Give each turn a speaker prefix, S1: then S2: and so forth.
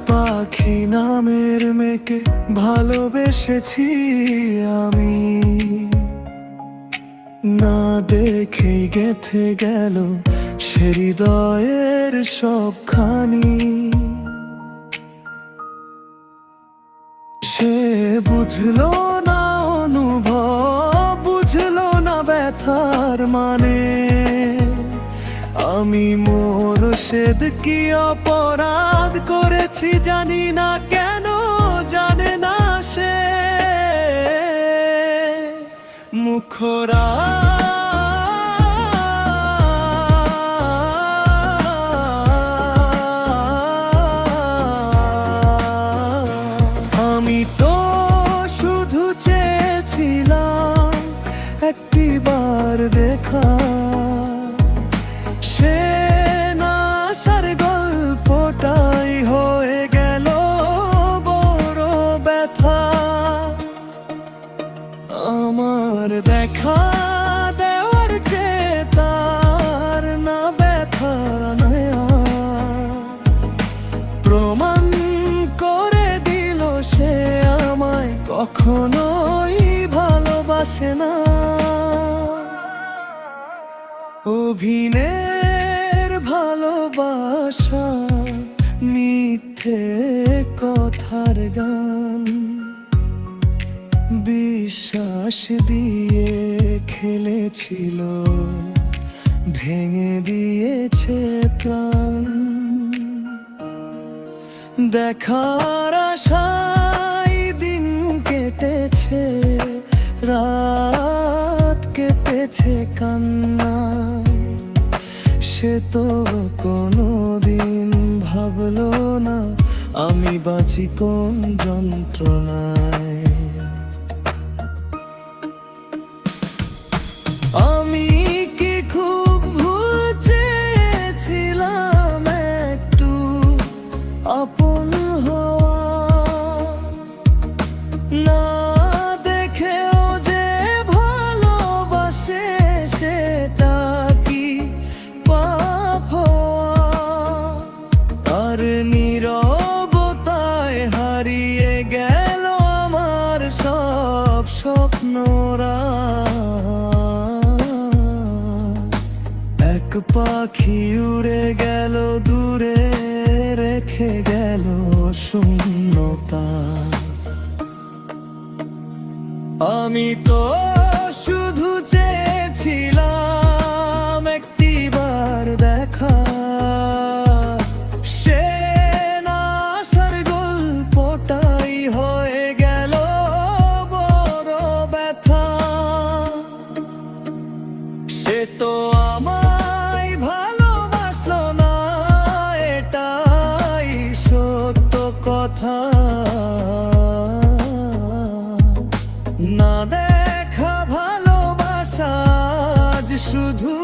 S1: পাখি নামের মেয়েকে ভালোবেসেছি আমি, না দেখেই গেথে গেল সে হৃদয়ের সবখানি। সে বুঝলো না অনুভব, বুঝলো না ব্যথার মানে। আমি মোরশেদ কি অপরাধ করেছি জানি না, কেন জানে না সে। মুখরা আমি তো শুধু চেয়েছিলাম একটিবার দেখা, সে না আসার গল্পটাই হয়ে গেল বড় ব্যথা। আমার দেখা দেওয়ার চেয়ে তার না ব্যথার নয়া প্রমাণ করে দিল সে আমায় কখনোই ভালোবাসে না। অভিনের ভালোবাসা মিথ্যে কথার গান, বিশ্বাস দিয়ে খেলেছিল ভেঙে দিয়েছে প্রাণ। দেখার আশায় দিন কেটেছে, রাত কেটেছে কান্নায়। সে তো কোনোদিন ভাবলো না আমি বাঁচি কোন যন্ত্রণায়। আমি কি খুব ভুল চেয়েছিলাম একটু আপন হওয়া, না দেখেও যে ভালোবাসে সেটা কি পাপ হওয়া। আর নীরবতায় হারিয়ে গেল আমার সব স্বপ্নরা। এক পাখি উড়ে গেল দূরে, রেখে গেল শূন্যতা। আমি তো শুধু চেয়েছিলাম একটিবার দেখা, সে না আসার গল্পটাই হয়ে গেল বড় ব্যথা। সে তো আমায় ভালোবাসলো না, এটাই সত্য কথা। না দেখা ভালোবাসা আজ শুধু